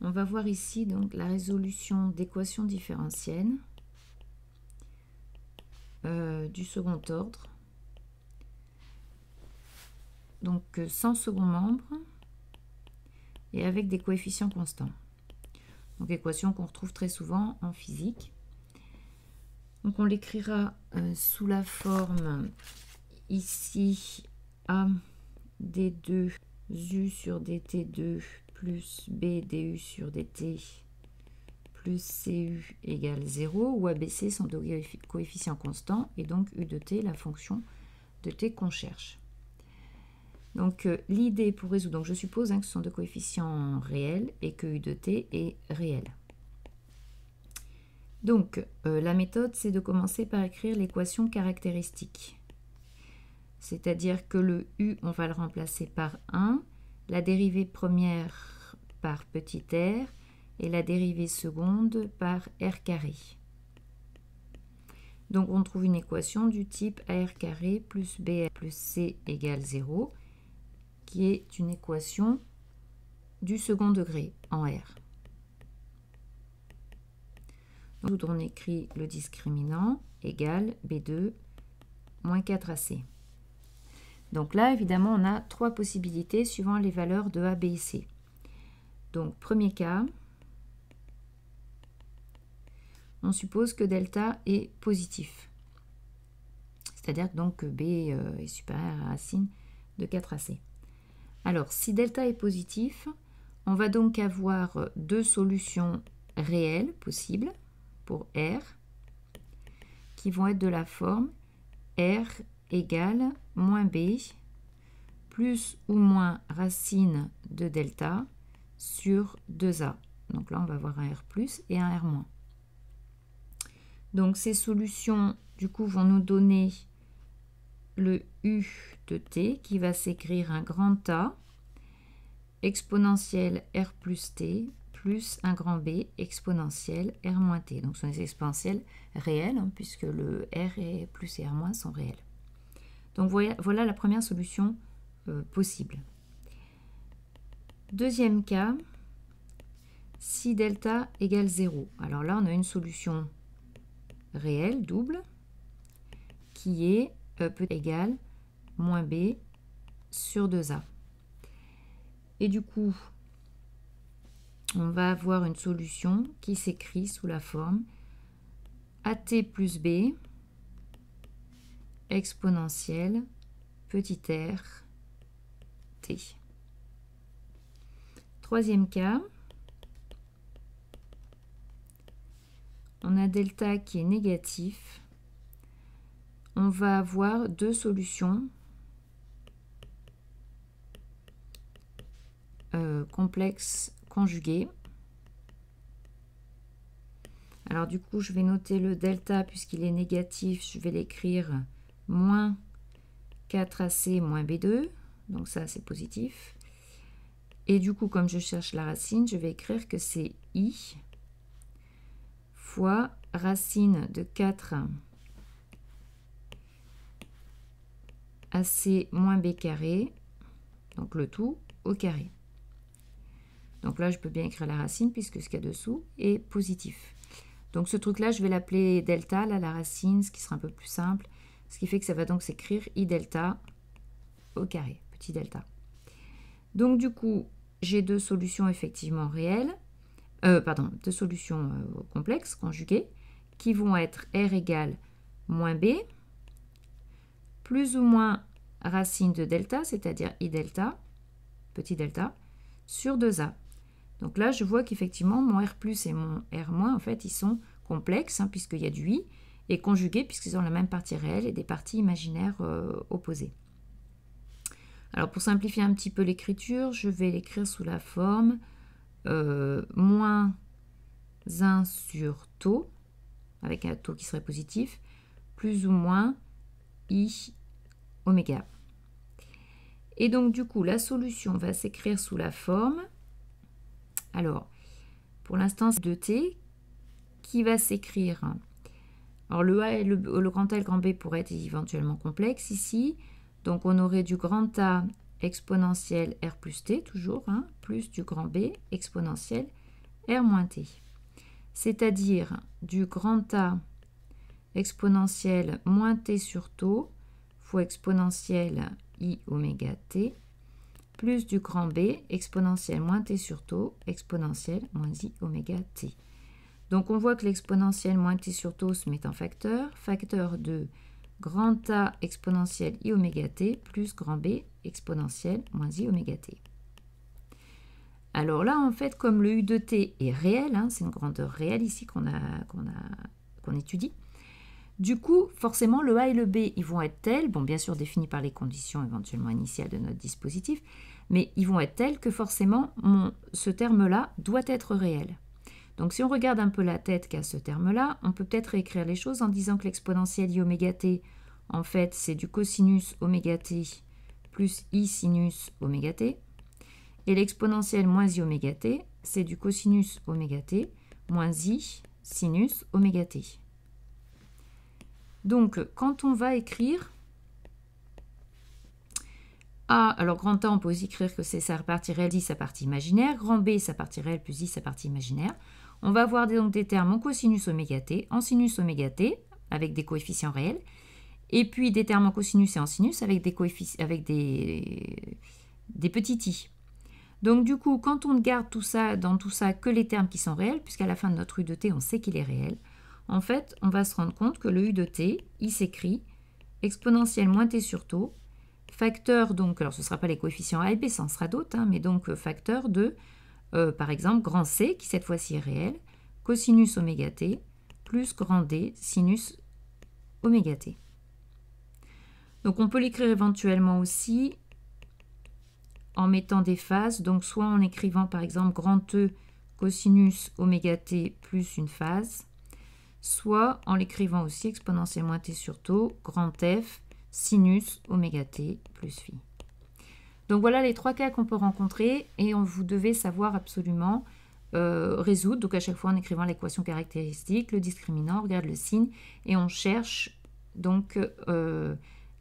On va voir ici donc la résolution d'équations différentielles du second ordre. Donc sans second membre et avec des coefficients constants. Donc équation qu'on retrouve très souvent en physique. Donc on l'écrira sous la forme ici A d2 u sur dt2 plus b du sur dt plus cu égale 0, où ABC sont de coefficients constants et donc u de t, la fonction de t qu'on cherche. Donc l'idée pour résoudre, donc je suppose que ce sont de coefficients réels et que u de t est réel. Donc la méthode, c'est de commencer par écrire l'équation caractéristique. C'est-à-dire que le u, on va le remplacer par 1, la dérivée première par petit r et la dérivée seconde par r carré. Donc on trouve une équation du type ar carré plus b plus c égale 0, qui est une équation du second degré en r. Donc on écrit le discriminant égale b2 moins 4ac. Donc là, évidemment, on a trois possibilités suivant les valeurs de a, b et c. Donc, premier cas, on suppose que delta est positif. C'est-à-dire donc que b est supérieur à racine de 4ac. Alors, si delta est positif, on va donc avoir deux solutions réelles possibles pour r, qui vont être de la forme r égale moins b plus ou moins racine de delta sur 2a. Donc là, on va avoir un r plus et un r moins. Donc ces solutions, du coup, vont nous donner le u de t qui va s'écrire un grand A exponentielle r plus t plus un grand B exponentielle r moins t. Donc ce sont des exponentielles réelles, hein, puisque le r et plus et r moins sont réels. Donc voilà la première solution possible. Deuxième cas, si delta égale 0. Alors là, on a une solution réelle, double, qui est peut égale moins b sur 2a. Et du coup, on va avoir une solution qui s'écrit sous la forme at plus b exponentielle petit r t. Troisième cas, on a delta qui est négatif. On va avoir deux solutions complexes conjuguées. Alors du coup, je vais noter le delta puisqu'il est négatif. Je vais l'écrire moins 4ac moins b2. Donc ça, c'est positif. Et du coup, comme je cherche la racine, je vais écrire que c'est i fois racine de 4 ac moins b carré, donc le tout au carré. Donc là, je peux bien écrire la racine puisque ce qu'il y a dessous est positif. Donc ce truc-là, je vais l'appeler delta, là, la racine, ce qui sera un peu plus simple. Ce qui fait que ça va donc s'écrire i delta au carré, petit delta. Donc du coup, j'ai deux solutions effectivement réelles, deux solutions complexes, conjuguées, qui vont être r égale moins b, plus ou moins racine de delta, c'est-à-dire i delta, petit delta, sur 2a. Donc là, je vois qu'effectivement, mon r plus et mon r moins, en fait, ils sont complexes, hein, puisqu'il y a du i, et conjugués, puisqu'ils ont la même partie réelle et des parties imaginaires opposées. Alors, pour simplifier un petit peu l'écriture, je vais l'écrire sous la forme moins 1 sur taux, avec un taux qui serait positif, plus ou moins i oméga. Et donc, du coup, la solution va s'écrire sous la forme, alors, pour l'instant, c'est 2t, qui va s'écrire, alors le A et le grand A et le grand B pourraient être éventuellement complexes ici, donc on aurait du grand A exponentielle r plus t, toujours, hein, plus du grand B exponentielle R moins T. C'est-à-dire du grand A exponentielle moins T sur taux fois exponentielle I oméga T plus du grand B exponentielle moins T sur taux exponentielle moins I oméga T. Donc on voit que l'exponentielle moins T sur taux se met en facteur de grand A exponentielle I oméga T plus grand B exponentielle moins I oméga T. Alors là, en fait, comme le U de T est réel, hein, c'est une grandeur réelle ici qu'on étudie, du coup, forcément, le A et le B, ils vont être tels, bon, bien sûr définis par les conditions éventuellement initiales de notre dispositif, mais ils vont être tels que forcément, ce terme-là doit être réel. Donc, si on regarde un peu la tête qu'a ce terme-là, on peut peut-être réécrire les choses en disant que l'exponentielle I oméga T, en fait, c'est du cosinus oméga T plus I sinus oméga T. Et l'exponentielle moins I oméga T, c'est du cosinus oméga T moins I sinus oméga T. Donc, quand on va écrire A, alors grand A, on peut aussi écrire que c'est sa partie réelle, I sa partie imaginaire, grand B sa partie réelle plus I sa partie imaginaire. On va avoir donc des termes en cosinus oméga T, en sinus oméga T, avec des coefficients réels, et puis des termes en cosinus et en sinus avec des petits i. Donc du coup, quand on garde tout ça, dans tout ça que les termes qui sont réels, puisqu'à la fin de notre U de T, on sait qu'il est réel, en fait, on va se rendre compte que le U de T, il s'écrit exponentielle moins T sur taux, facteur, donc, alors ce ne sera pas les coefficients A et B, ça en sera d'autres, hein, mais donc facteur de, par exemple, grand C, qui cette fois-ci est réel, cosinus oméga T, plus grand D, sinus oméga T. Donc on peut l'écrire éventuellement aussi en mettant des phases, donc soit en écrivant par exemple grand E cosinus oméga T plus une phase, soit en l'écrivant aussi exponentielle moins T sur taux, grand F, sinus oméga T plus phi. Donc voilà les trois cas qu'on peut rencontrer et vous devez savoir absolument résoudre, donc à chaque fois en écrivant l'équation caractéristique, le discriminant, on regarde le signe et on cherche donc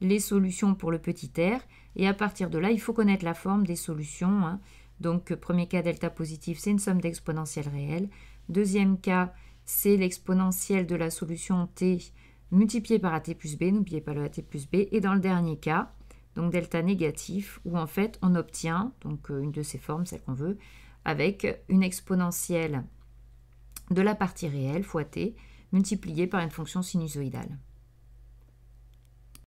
les solutions pour le petit r. Et à partir de là, il faut connaître la forme des solutions. Hein. Donc, premier cas, delta positif, c'est une somme d'exponentielles réelles. Deuxième cas, c'est l'exponentielle de la solution t multipliée par at plus b. N'oubliez pas le at plus b. Et dans le dernier cas, donc delta négatif, où en fait, on obtient donc une de ces formes, celle qu'on veut, avec une exponentielle de la partie réelle fois t multipliée par une fonction sinusoïdale.